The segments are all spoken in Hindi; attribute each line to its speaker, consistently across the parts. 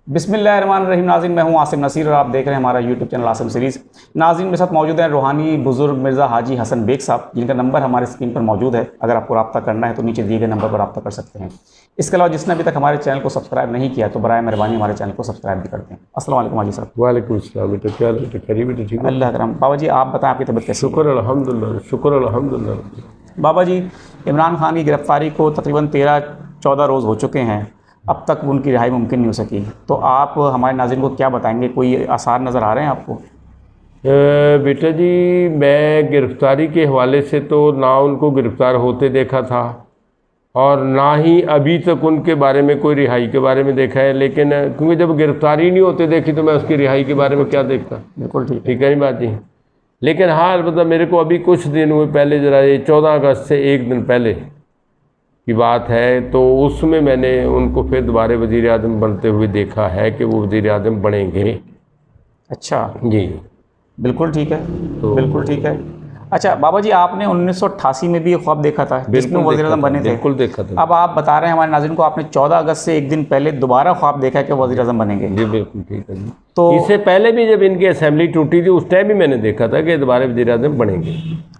Speaker 1: बिस्मिल्लाहिर्रहमानिर्रहीम। नाज़रीन, मैं हूं आसिम नसीर और आप देख रहे हैं हमारा यूट्यूब चैनल आसिम सीरीज़। नाज़रीन, मेरे साथ मौजूद हैं रूहानी बुज़ुर्ग मिर्ज़ा हाजी हसन बेग साहब, जिनका नंबर हमारे स्क्रीन पर मौजूद है। अगर आपको रब्ता करना है तो नीचे दिए गए नंबर पर रब्ता कर सकते हैं। इसके अलावा जिसने अभी तक हमारे चैनल को सब्सक्राइब नहीं किया तो बराए मेहरबानी हमारे चैनल को सब्सक्राइब भी करते हैं। अस्सलाम वालेकुम हाजी साहब।
Speaker 2: वालेकुम अस्सलाम। बेटा क्या बेटा खैरियत बेटा? ठीक है
Speaker 1: अल्लाह करम। बाबा जी, आप बताएं, आपकी तबीयत कैसी है?
Speaker 2: शुक्र अल्हम्दुलिल्लाह, शुक्र अल्हम्दुलिल्लाह।
Speaker 1: बाबा जी, इमरान खान की गिरफ्तारी को तकरीबन 13-14 रोज़ हो चुके हैं, अब तक उनकी रिहाई मुमकिन नहीं हो सकी। तो आप हमारे नाज़रीन को क्या बताएंगे? कोई आसार नज़र आ रहे हैं आपको?
Speaker 2: बेटा जी, मैं गिरफ़्तारी के हवाले से तो ना उनको गिरफ़्तार होते देखा था और ना ही अभी तक उनके बारे में कोई रिहाई के बारे में देखा है। लेकिन क्योंकि जब गिरफ़्तारी नहीं होते देखी तो मैं उसकी रिहाई के बारे में क्या देखता।
Speaker 1: बिल्कुल ठीक है।
Speaker 2: ठीक है नहीं बात जी। लेकिन हाँ, अलबत्ता मेरे को अभी कुछ दिन हुए पहले, ज़रा ये 14 अगस्त से एक दिन पहले की बात है, तो उसमें मैंने उनको फिर दोबारा वज़ीर आज़म बनते हुए देखा है कि वो वज़ीर आज़म बनेंगे।
Speaker 1: अच्छा
Speaker 2: जी,
Speaker 1: बिल्कुल ठीक है।
Speaker 2: तो
Speaker 1: बिल्कुल ठीक है। अच्छा बाबा जी, आपने 1988 में भी ये ख्वाब देखा था जिसमें
Speaker 2: बिल्कुल
Speaker 1: वज़ीर आज़म बने थे।
Speaker 2: बिल्कुल देखा था।
Speaker 1: अब आप बता रहे हैं हमारे नाज़रीन को आपने 14 अगस्त से एक दिन पहले दोबारा ख्वाब देखा है कि वज़ीर आज़म बनेंगे।
Speaker 2: जी बिल्कुल ठीक है जी।
Speaker 1: तो
Speaker 2: इससे पहले भी जब इनकी असेंबली टूटी थी उस टाइम भी मैंने देखा था कि दोबारा वज़ीर आज़म बनेंगे।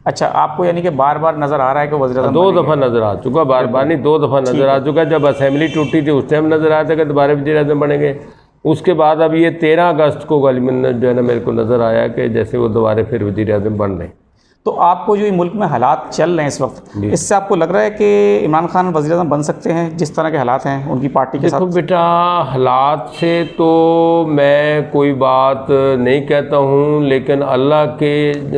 Speaker 1: अच्छा, आपको यानी कि बार बार नज़र आ रहा है कि वज़ीर आज़म
Speaker 2: 2 दफ़ा नज़र आ चुका, बार बार नहीं, 2 दफ़ा नज़र आ चुका। जब असेंबली टूटी थी उस टाइम नज़र आया था कि दोबारा वज़ीर आज़म बनेंगे। उसके बाद अब ये 13 अगस्त को गालिबन जो है ना मेरे को नज़र आया कि जैसे वो दोबारा फिर वज़ीर आज़म बन रहे।
Speaker 1: तो आपको जो ये मुल्क में हालात चल रहे हैं इस वक्त, इससे आपको लग रहा है कि इमरान खान वज़ीर आज़म बन सकते हैं जिस तरह के हालात हैं उनकी पार्टी के साथ?
Speaker 2: देखो बेटा, हालात से तो मैं कोई बात नहीं कहता हूँ, लेकिन अल्लाह के,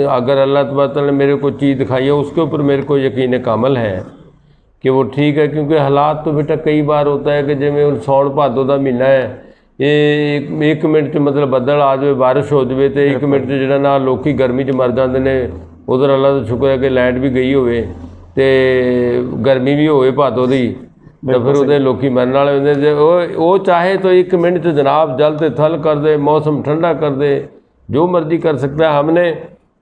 Speaker 2: अगर अल्लाह तबारक तआला ने मेरे को चीज़ दिखाई है उसके ऊपर मेरे को यकीन कामल है कि वो ठीक है। क्योंकि हालात तो बेटा कई बार होता है कि जिमें सौण भादों का महीना है, ये एक मिनट मतलब बदल आ जाए, बारिश हो जाए तो एक मिनट जो ना लोग गर्मी च मर जाते हैं। उधर अल्लाह का शुक्र है कि लाइट भी गई होवे तो गर्मी भी होवे भादों की, तो फिर उहदे लोकी मरन वाले होंदे। वो चाहे तो एक मिनट च जनाब जल ते थल कर दे, मौसम ठंडा कर दे, जो मर्जी कर सकता है। हमने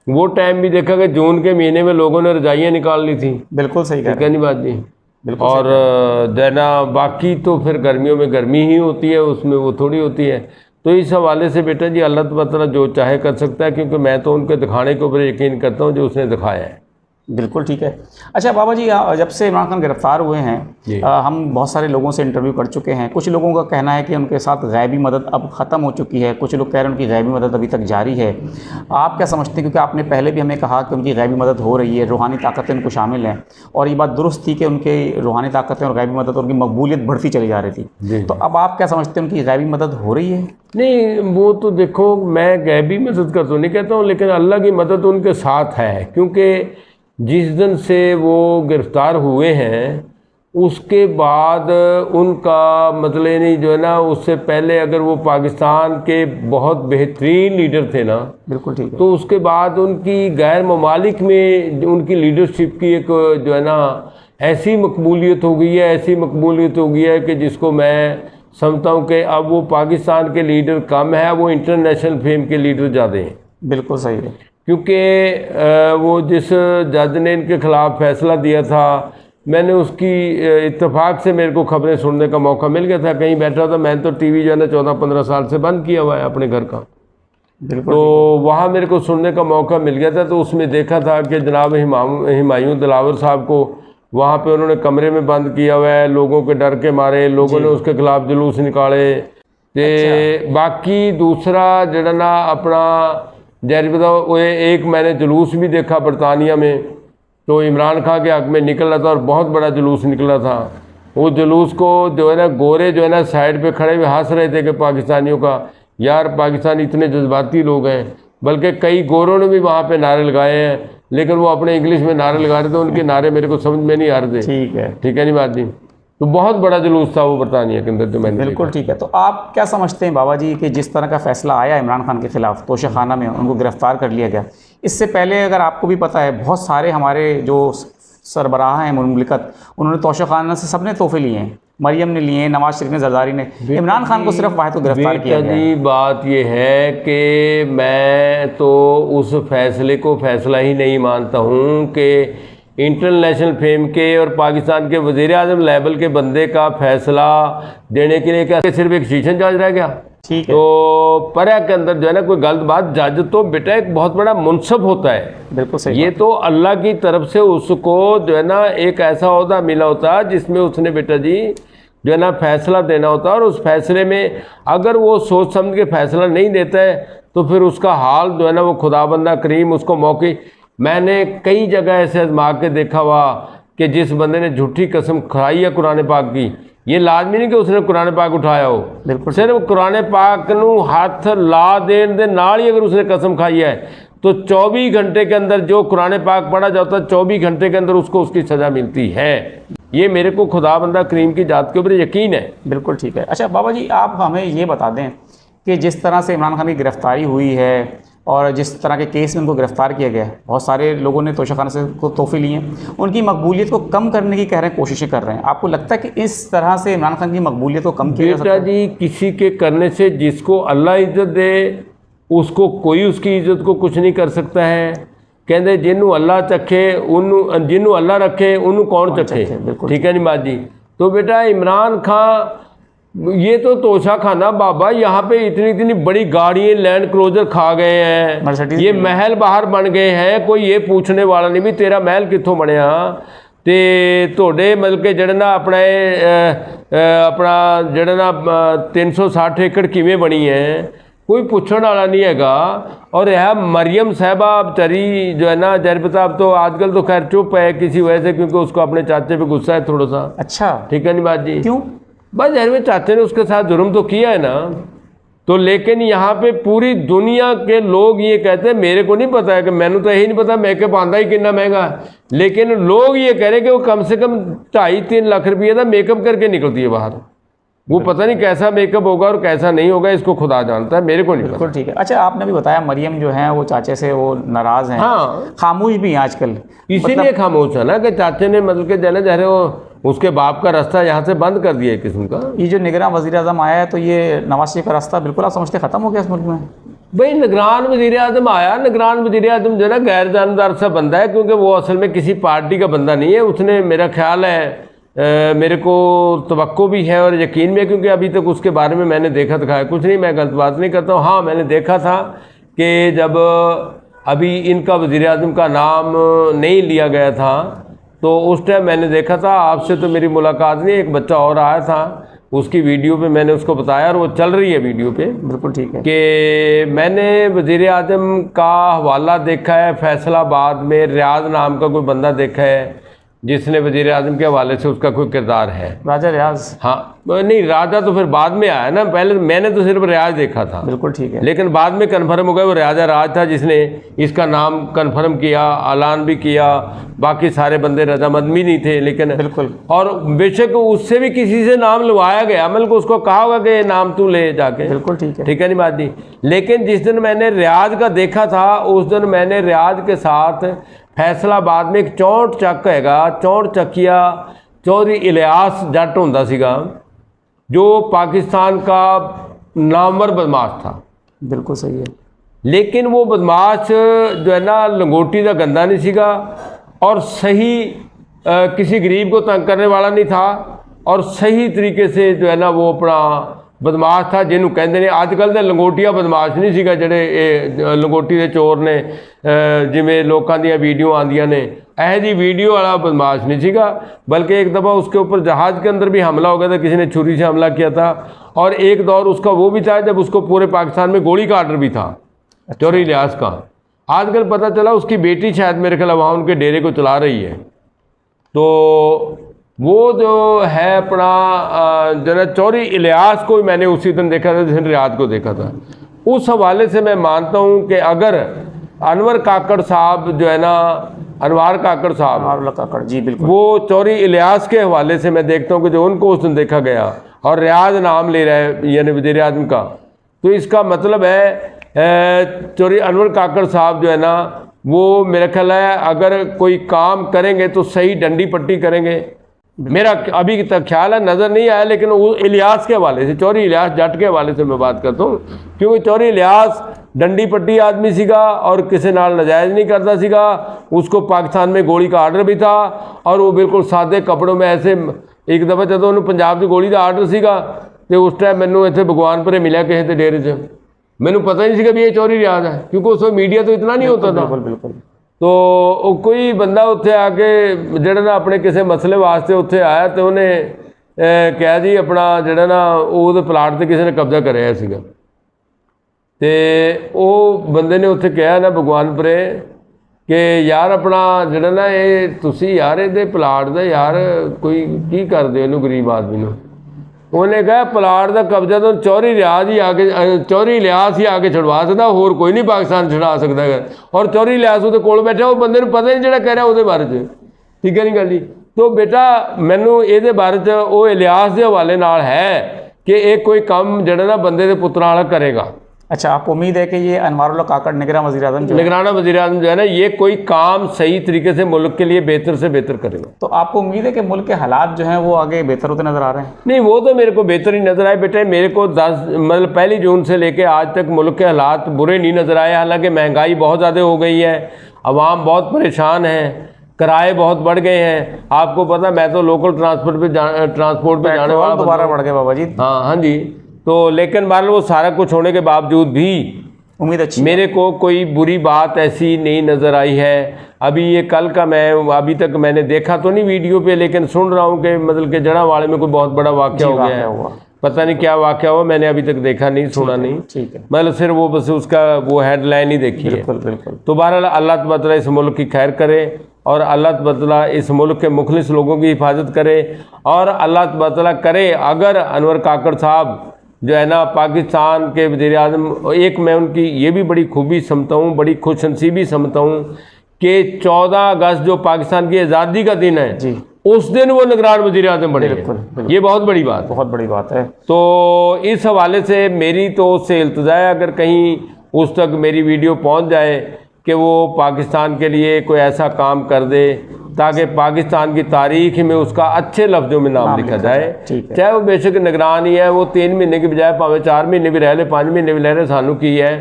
Speaker 2: वो टाइम भी देखा कि जून के महीने में लोगों ने रजाइयाँ निकाल ली थी।
Speaker 1: बिल्कुल सही कह
Speaker 2: ठीक है नहीं बात जी।
Speaker 1: बिल्कुल
Speaker 2: और देना बाकी तो फिर गर्मियों में गर्मी ही होती है, उसमें वो थोड़ी होती है। तो इस हवाले से बेटा जी अल्लाह तबारक तआला जो चाहे कर सकता है, क्योंकि मैं तो उनके दिखाने के ऊपर यकीन करता हूँ जो उसने दिखाया है।
Speaker 1: बिल्कुल ठीक है। अच्छा बाबा जी, जब से इमरान खान गिरफ्तार हुए हैं, हम बहुत सारे लोगों से इंटरव्यू कर चुके हैं। कुछ लोगों का कहना है कि उनके साथ गैबी मदद अब ख़त्म हो चुकी है, कुछ लोग कह रहे हैं उनकी गैबी मदद अभी तक जारी है। आप क्या समझते हैं? क्योंकि आपने पहले भी हमें कहा कि उनकी गैबी मदद हो रही है, रूहानी ताकतें उनको शामिल हैं, और ये बात दुरुस्त थी कि उनकी रूहानी ताकतें और गैबी मदद, उनकी मकबूलियत बढ़ती चली जा रही थी। तो अब आप क्या समझते हैं, उनकी गैबी मदद हो रही है?
Speaker 2: नहीं, वो तो देखो, मैं गैबी मदद का तो नहीं कहता हूँ, लेकिन अल्लाह की मदद उनके साथ है। क्योंकि जिस दिन से वो गिरफ़्तार हुए हैं उसके बाद उनका मतलब नहीं जो है ना, उससे पहले अगर वो पाकिस्तान के बहुत बेहतरीन लीडर थे ना,
Speaker 1: बिल्कुल ठीक है,
Speaker 2: तो उसके बाद उनकी गैर ममालिक में उनकी लीडरशिप की एक जो है ना ऐसी मकबूलियत हो गई है, ऐसी मकबूलियत हो गई है कि जिसको मैं समझता हूँ कि अब वो पाकिस्तान के लीडर कम है, वो इंटरनेशनल फेम के लीडर ज़्यादा हैं।
Speaker 1: बिल्कुल सही है।
Speaker 2: क्योंकि वो जिस जज ने इनके ख़िलाफ़ फैसला दिया था, मैंने उसकी इत्तेफाक से मेरे को खबरें सुनने का मौका मिल गया था, कहीं बैठा था। मैंने तो टीवी जो है ना 14-15 साल से बंद किया हुआ है अपने घर का, तो वहाँ मेरे को सुनने का मौका मिल गया था। तो उसमें देखा था कि जनाब हुमायूं दिलावर साहब को वहाँ पे उन्होंने कमरे में बंद किया हुआ है, लोगों के डर के मारे लोगों ने उसके खिलाफ जुलूस निकाले। तो बाकी दूसरा जड़ा ना अपना जैसे बताओ, एक मैंने जुलूस भी देखा बरतानिया में, तो इमरान खान के हक़ में निकला था और बहुत बड़ा जुलूस निकला था। वो जुलूस को जो है ना गोरे जो है ना साइड पे खड़े हुए हंस रहे थे कि पाकिस्तानियों का, यार पाकिस्तानी इतने जज्बाती लोग हैं। बल्कि कई गोरों ने भी वहाँ पे नारे लगाए हैं, लेकिन वो अपने इंग्लिश में नारे लगा रहे थे, उनके नारे मेरे को समझ में नहीं आ रहे थे। ठीक है नहीं बात नहीं। तो बहुत बड़ा जुलूस था वो बरतानिया के अंदर जो मैंने
Speaker 1: बिल्कुल ठीक है। तो आप क्या समझते हैं बाबा जी कि जिस तरह का फैसला आया इमरान खान के खिलाफ, तोशाखाना में उनको गिरफ्तार कर लिया गया, इससे पहले अगर आपको भी पता है बहुत सारे हमारे जो सरबराह हैं मुमलिकत, उन्होंने तोशाखाना से सबने तोहफे लिए हैं, मरियम ने लिए, नवाज शरीफ ने, जरदारी ने, इमरान खान को सिर्फ वाहिद को गिरफ्तार किया गया है।
Speaker 2: बात यह है कि मैं तो उस फैसले को फैसला ही नहीं मानता हूँ कि इंटरनेशनल फेम के और पाकिस्तान के वज़ीर आज़म लेवल के बंदे का फैसला देने के लिए क्या सिर्फ एक सेशन जज रह गया?
Speaker 1: ठीक है।
Speaker 2: तो पर्या के अंदर जो है ना कोई गलत बात, जज तो बेटा एक बहुत बड़ा मुनसब होता है।
Speaker 1: बिल्कुल सही।
Speaker 2: ये तो अल्लाह की तरफ से उसको जो है ना एक ऐसा ओहदा मिला होता है जिसमें उसने बेटा जी जो है ना फैसला देना होता है, और उस फैसले में अगर वो सोच समझ के फैसला नहीं देता है तो फिर उसका हाल जो है ना वो खुदाबंदा करीम उसको मौके। मैंने कई जगह ऐसे आजमा के देखा हुआ कि जिस बंदे ने झूठी कसम खाई है कुरान पाक की, ये लाजमी नहीं कि उसने कुरान पाक उठाया हो,
Speaker 1: बिल्कुल
Speaker 2: सिर्फ कुरान पाक नू हाथ ला देने दे नाल ही अगर उसने कसम खाई है तो 24 घंटे के अंदर जो कुरान पाक पढ़ा जाता है 24 घंटे के अंदर उसको उसकी सज़ा मिलती है। ये मेरे को खुदाबंदा करीम की जात के ऊपर यकीन है।
Speaker 1: बिल्कुल ठीक है। अच्छा बाबा जी, आप हमें ये बता दें कि जिस तरह से इमरान खान की गिरफ्तारी हुई है और जिस तरह के केस में उनको गिरफ्तार किया गया है, बहुत सारे लोगों ने तोशाखाना से को तोहफे लिए हैं, उनकी मकबूलियत को कम करने की कह रहे हैं, कोशिशें कर रहे हैं। आपको लगता है कि इस तरह से इमरान खान की मकबूलियत को कम किया जा सकता है?
Speaker 2: बेटा जी, किसी के करने से जिसको अल्लाह इज्जत दे उसको कोई उसकी इज्जत को कुछ नहीं कर सकता है। कहते जिन्हों अल्लाह चखे उन्होंने, जिन्हों अल्लाह रखे उन्होंने कौन चखे। ठीक है नी माँ जी। तो बेटा इमरान खान ये तो तोशा खाना बाबा, यहाँ पे इतनी इतनी बड़ी गाड़ियाँ लैंड क्रूजर खा गए हैं, ये महल बाहर बन गए हैं, कोई ये पूछने वाला नहीं भी तेरा महल कितों बनया ते तोड़े मतलब के जड़े ना अपना अपना जड़े ना 360 एकड़ किमें बनी है, कोई पूछने वाला नहीं हैगा। और यह मरियम साहबा बेचारी जो है ना जरबता, अब तो आजकल तो खैर चुप है किसी वजह से, क्योंकि उसको अपने चाचे पे गुस्सा है थोड़ा सा।
Speaker 1: अच्छा,
Speaker 2: ठीक है नी बात जी।
Speaker 1: क्यों?
Speaker 2: बस यार में चाचे ने उसके साथ जुर्म तो किया है ना, तो लेकिन यहाँ पे पूरी दुनिया के लोग ये कहते हैं, मेरे को नहीं पता है कि मैंने तो यही नहीं पता मेकअप आंदा ही कितना महंगा है, लेकिन लोग ये कह रहे हैं कि वो कम से कम 2.5-3 लाख रुपये का मेकअप करके निकलती है बाहर। वो पता नहीं कैसा मेकअप होगा और कैसा नहीं होगा, इसको खुदा जानता है, मेरे को नहीं पता।
Speaker 1: बिल्कुल ठीक है। अच्छा, आपने भी बताया मरियम जो है वो चाचे से वो नाराज़ हैं,
Speaker 2: हाँ,
Speaker 1: खामोश भी हैं आजकल,
Speaker 2: इसीलिए खामोश है ना कि चाचे ने मतलब के जाने जा रहे हो उसके बाप का रास्ता यहाँ से बंद कर दिया एक किस्म का।
Speaker 1: ये जो निगरान वज़ीर आज़म आया है तो ये नवाज शरीफ का रास्ता बिल्कुल आप समझते ख़त्म हो गया इस मुल्क में?
Speaker 2: भाई निगरान वज़ीर आज़म आया, निगरान वज़ीर आज़म जो है ना गैर जानदार सा बंदा है, क्योंकि वो असल में किसी पार्टी का बंदा नहीं है। उसने मेरा ख्याल है मेरे को तवक्को भी है और यकीन भी है, क्योंकि अभी तक उसके बारे में मैंने देखा दिखाया कुछ नहीं, मैं गलत बात नहीं करता हूँ। हाँ, मैंने देखा था कि जब अभी इनका वज़ीर आज़म का नाम नहीं लिया गया था तो उस टाइम मैंने देखा था, आपसे तो मेरी मुलाकात नहीं, एक बच्चा और आया था, उसकी वीडियो पे मैंने उसको बताया और वो चल रही है वीडियो पे।
Speaker 1: बिल्कुल ठीक है
Speaker 2: कि मैंने वज़ीर आज़म का हवाला देखा है, फैसलाबाद में रियाज नाम का कोई बंदा देखा है जिसने वज़ीर आज़म के हवाले से उसका कोई किरदार है,
Speaker 1: राजा रियाज।
Speaker 2: हाँ नहीं, राजा तो फिर बाद में आया ना, पहले मैंने तो सिर्फ रियाज देखा था।
Speaker 1: बिल्कुल ठीक है।
Speaker 2: लेकिन बाद में कन्फर्म हो गया वो राजा राज था जिसने इसका नाम कन्फर्म किया, ऐलान भी किया, बाकी सारे बंदे रजामंद भी नहीं थे। लेकिन
Speaker 1: बिल्कुल,
Speaker 2: और बेशक उससे भी किसी से नाम लवाया गया, अमल को उसको कहा होगा कि नाम तू ले जाके।
Speaker 1: बिल्कुल ठीक है।
Speaker 2: ठीक है नहीं बात नहीं। लेकिन जिस दिन मैंने रियाज का देखा था उस दिन मैंने रियाज के साथ फैसलाबाद में एक 64 ਚੱਕ हैगा, 64 ਚੱकिया चौधरी इलियास जट होंदा सीगा जो पाकिस्तान का नामवर बदमाश था।
Speaker 1: बिल्कुल सही है।
Speaker 2: लेकिन वो बदमाश जो है ना लंगोटी का गंदा नहीं सीगा और सही किसी गरीब को तंग करने वाला नहीं था और सही तरीके से जो है ना वो अपना बदमाश था जिन्हों कहते हैं अजकल के लंगोटिया बदमाश नहीं सीगा जेडे लंगोटी के चोर ने जिमें लोगों दी वीडियो आंदियां ने, यह जी वीडियो वाला बदमाश नहीं सीगा। बल्कि एक दफ़ा उसके ऊपर जहाज़ के अंदर भी हमला हो गया था, किसी ने छुरी से हमला किया था। और एक दौर उसका वो भी था जब उसको पूरे पाकिस्तान में गोली का आर्डर भी था, चौधरी इलियास का। आजकल पता चला उसकी बेटी शायद मेरे ख्याल वहाँ उनके डेरे को चला रही है। तो वो जो है अपना जरा चौधरी इलियास को मैंने उसी दिन देखा था जिसने रियाज को देखा था। उस हवाले से मैं मानता हूँ कि अगर अनवर काकड़ साहब जो है ना, अनवार काकड़ साहब,
Speaker 1: काकड़ जी बिल्कुल,
Speaker 2: वो चौधरी इलियास के हवाले से मैं देखता हूँ कि जो उनको उस दिन देखा गया और रियाज नाम ले रहा है यानी वज़ीर आज़म का, तो इसका मतलब है चौधरी अनवर काकड़ साहब जो है ना वो मेरा ख्याल है अगर कोई काम करेंगे तो सही डंडी पट्टी करेंगे मेरा अभी तक ख्याल है, नज़र नहीं आया, लेकिन वो इलियास के हवाले से, चौधरी इलियास जट के हवाले से मैं बात करता हूँ, क्योंकि चौधरी इलियास डंडी पट्टी आदमी सीगा और किसी नाल नजायज़ नहीं करता सीगा। उसको पाकिस्तान में गोली का आर्डर भी था और वो बिल्कुल सादे कपड़ों में ऐसे, एक दफ़ा जो उन्होंने पंजाब की गोली का आर्डर सीगा तो उस टाइम मैनू इतने भगवानपुरे मिला किसी के डेरे से, मैनू पता ही नहीं सीगा भी ये चौधरी इलियास है, क्योंकि उस मीडिया तो इतना नहीं होता था।
Speaker 1: बिल्कुल।
Speaker 2: तो कोई बंदा उत्थे आके ਜਿਹੜਾ ना अपने किसी मसले वास्ते उत्थे आया तो उन्हें कहा जी अपना ਜਿਹੜਾ ना वो प्लाट से किसी ने कब्जा कराया सीगा, ते वो बंदे ने उत्थे कहा ना भगवानपुरे कि यार अपना ਜਿਹੜਾ ना ये तुसी यार ये प्लाट का यार कोई की करदे इहनूं गरीब आदमी नूं। उन्हें कहा प्लाट का कब्जा तो चौधरी इलियास ही आके, चौधरी इलियास ही आके छुड़वा सकता, होर कोई नहीं पाकिस्तान छुड़ा सकता है। और चौधरी इलियास उसके कोल बैठा, वो बंदे को पता नहीं जो कह रहा उसके बारे में, ठीक है नहीं गल जी। तो बेटा मैनू ये बारे च वो इलियास के हवाले नाल है कि एक कोई काम जड़ा ना बंदे के पुत्रा वाला करेगा।
Speaker 1: अच्छा, आपको उम्मीद है कि ये अनवारुल्लाह काकड़ निगरान वज़ीर-ए-आज़म
Speaker 2: निगराना वज़ीर-ए-आज़म जो है ना, ये कोई काम सही तरीके से मुल्क के लिए बेहतर से बेहतर करेगा।
Speaker 1: तो आपको उम्मीद है कि मुल्क के हालात जो हैं वो आगे बेहतर होते नज़र आ रहे हैं?
Speaker 2: नहीं, वो तो मेरे को बेहतर ही नज़र आए बेटे। मेरे को 10 मतलब 1 जून से लेके आज तक मुल्क के हालात बुरे नहीं नज़र आए। हालांकि महंगाई बहुत ज़्यादा हो गई है, आवाम बहुत परेशान है, किराए बहुत बढ़ गए हैं। आपको पता, मैं तो लोकल ट्रांसपोर्ट पे जाने वाला
Speaker 1: दोबारा बढ़ गए बाबा जी।
Speaker 2: हाँ जी। तो लेकिन बहरहाल वो सारा कुछ होने के बावजूद भी
Speaker 1: उम्मीद अच्छी,
Speaker 2: मेरे को कोई बुरी बात ऐसी नहीं नज़र आई है। अभी ये कल का मैं अभी तक मैंने देखा तो नहीं वीडियो पे, लेकिन सुन रहा हूँ कि मतलब कि जड़ावाले में कोई बहुत बड़ा वाक़या हो गया है। पता नहीं क्या वाक़या हुआ, मैंने अभी तक देखा नहीं, सुना नहीं।
Speaker 1: ठीक है,
Speaker 2: मतलब सिर्फ वो बस उसका वो हेडलाइन ही देखी है।
Speaker 1: बिल्कुल।
Speaker 2: तो बहरहाल अल्लाह तबाला इस मुल्क की खैर करे और अल्लाह तबाला इस मुल्क के मुखलिस लोगों की हिफाजत करे। और अल्लाह तबाला करे अगर अनवर काकड़ साहब जो है ना पाकिस्तान के वज़ीर-ए-आज़म, एक मैं उनकी ये भी बड़ी खूबी समझता हूँ, बड़ी खुशनसीबी समझता हूँ कि 14 अगस्त जो पाकिस्तान की आज़ादी का दिन है
Speaker 1: जी,
Speaker 2: उस दिन वो निगरान वज़ीर-ए-आज़म बने।
Speaker 1: बिल्कुल।
Speaker 2: ये बहुत बड़ी बात,
Speaker 1: बहुत बड़ी बात है।
Speaker 2: तो इस हवाले से मेरी तो उससे इल्तिजा है, अगर कहीं उस तक मेरी वीडियो पहुँच जाए कि वो पाकिस्तान के लिए कोई ऐसा काम कर दे ताकि पाकिस्तान की तारीख में उसका अच्छे लफ्ज़ों में नाम लिखा जाए। चाहे वो बेशक निगरान ही है, वो 3 महीने की बजाय भावें 4 महीने भी रह ले, 5 महीने भी रह ले, सानू की है,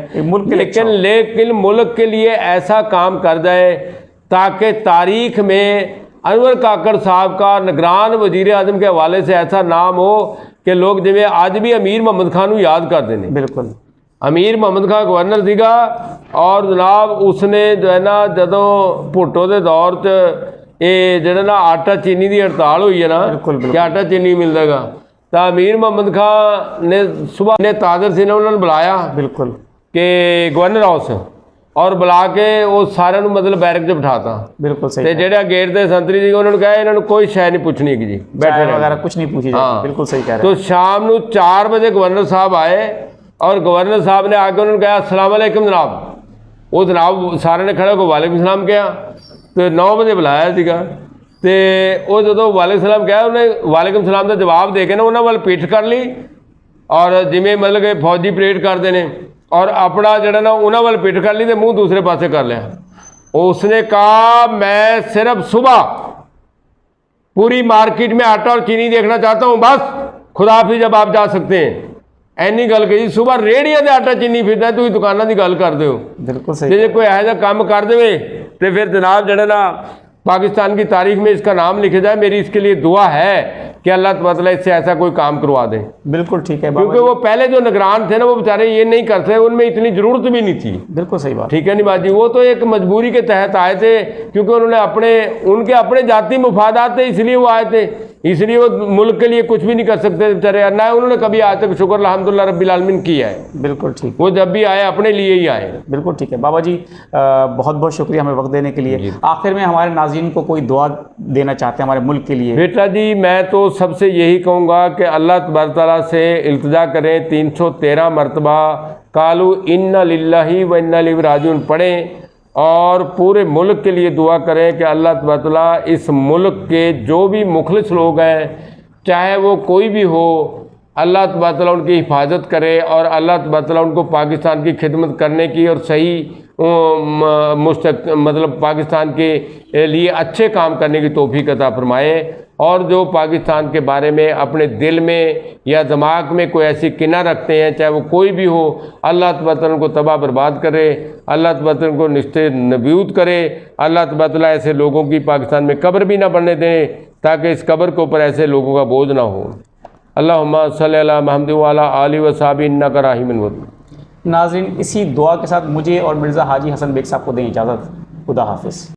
Speaker 2: लेकिन मुल्क के लिए ऐसा काम कर जाए ताकि तारीख में अनवर काकड़ साहब का निगरान वज़ीर-ए-आज़म के हवाले से ऐसा नाम हो कि लोग जिवें अज भी अमीर मोहम्मद खान को याद करते हैं।
Speaker 1: बिल्कुल,
Speaker 2: अमीर मोहम्मद खान गवर्नर सीगा और जनाब उसने जो है ना जदों भुट्टो के दौर च ये जो ना आटा चीनी की हड़ताल हुई है ना कि आटा चीनी मिलेगा, तो अमीर मोहम्मद खान ने सुबह ने तादर सिंह ने उन्होंने बुलाया
Speaker 1: बिल्कुल
Speaker 2: कि गवर्नर हाउस, और बुला के वो सारे मतलब बैरक च बिठाता।
Speaker 1: बिल्कुल सही।
Speaker 2: ते जेड़ा गेट के संतरी जी उन्होंने कहा इन्होंने कोई शय नहीं पूछनी जी,
Speaker 1: बैठे वगैरह कुछ नहीं पूछी जाती। बिल्कुल सही कह रहे हैं।
Speaker 2: तो शाम को 4 बजे गवर्नर साहब आए और गवर्नर साहब ने आके उन्होंने कहा अस्सलाम वालेकुम जनाब। वो जनाब सारे ने खड़ा को वालेकुम सलाम किया, तो 9 बजे बुलाया सीगा, तो वो जो वालेकुम सलाम कहा उन्हें वालेकुम सलाम का जवाब दे के ना उन्होंने वाल पिठ कर ली, और जिमें मतलब कि फौजी परेड करते हैं, और अपना जड़ा ना उन्होंने वाल पिठ कर ली तो मुँह दूसरे पासे कर लिया। उसने कहा मैं सिर्फ सुबह पूरी मार्केट में आटा और चीनी देखना चाहता हूँ, बस खुदा हाफिज़ जब आप जा सकते हैं। ਐਨੀ गल कही सुबह रेहड़ियां से आटा चीनी फिरदा, तुसीं दुकानां दी गल करदे हो।
Speaker 1: बिल्कुल सही।
Speaker 2: जे कोई ऐसा जिहा काम कर दे तो फिर जनाब जड़ा ना पाकिस्तान की तारीख में इसका नाम लिखा जाए। मेरी इसके लिए दुआ है कि अल्लाह तबाला इससे ऐसा कोई काम करवा दे।
Speaker 1: बिल्कुल ठीक है,
Speaker 2: क्योंकि वो पहले जो निगरान थे ना वो बेचारे ये नहीं करते, उनमें इतनी ज़रूरत भी नहीं थी।
Speaker 1: बिल्कुल सही बात,
Speaker 2: ठीक है नहीं बाजी, वो तो एक मजबूरी के तहत आए थे, क्योंकि उन्होंने उनके अपने जाती मुफादात थे, इसलिए वो आए थे, इसलिए वो मुल्क के लिए कुछ भी नहीं कर सकते बेचारे। ना उन्होंने कभी आज तक शुक्र अल्हम्दुलिल्लाह रब्बिल आलमीन किया है।
Speaker 1: बिल्कुल ठीक,
Speaker 2: वो जब भी आए अपने लिए ही आए।
Speaker 1: बिल्कुल ठीक है बाबा जी, बहुत बहुत शुक्रिया हमें वक्त देने के लिए। आखिर में हमारे नाज़रीन को कोई दुआ देना चाहते हैं हमारे मुल्क के लिए?
Speaker 2: बेटा जी मैं तो सबसे यही कहूँगा कि अल्लाह तबारक तआला से इल्तिजा करें, 313 मरतबा कालू इन्ना लिल्लाहि व इन्ना इलैहि राजिऊन पढ़ें, और पूरे मुल्क के लिए दुआ करें कि अल्लाह तबारक तआला इस मुल्क के जो भी मुखलिस लोग हैं, चाहे वो कोई भी हो, अल्लाह तबारक तआला उनकी हिफाजत करे और अल्लाह तबारक तआला उनको पाकिस्तान की खिदमत करने की और सही मतलब पाकिस्तान के लिए अच्छे काम करने की तौफीक अता फरमाए। और जो पाकिस्तान के बारे में अपने दिल में या दिमाग में कोई ऐसी किना रखते हैं, चाहे वो कोई भी हो, अल्लाह तबारक व तआला उनको तबाह बर्बाद करे, अल्लाह तबारक व तआला उनको निश्ते नबूद करे। अल्लाह तबारक व तआला ऐसे लोगों की पाकिस्तान में कब्र भी ना बनने दें, ताकि इस कब्र के ऊपर ऐसे लोगों का बोझ ना हो। अल्लाहुम्मा सल्ली अला मुहम्मद व अला आलि व सहाबी इन्नका राहिमुन वदूद।
Speaker 1: नाज़रीन, इसी दुआ के साथ मुझे और मिर्ज़ा हाजी हसन बेग साहब को दें इजाज़त। खुदा हाफिज़।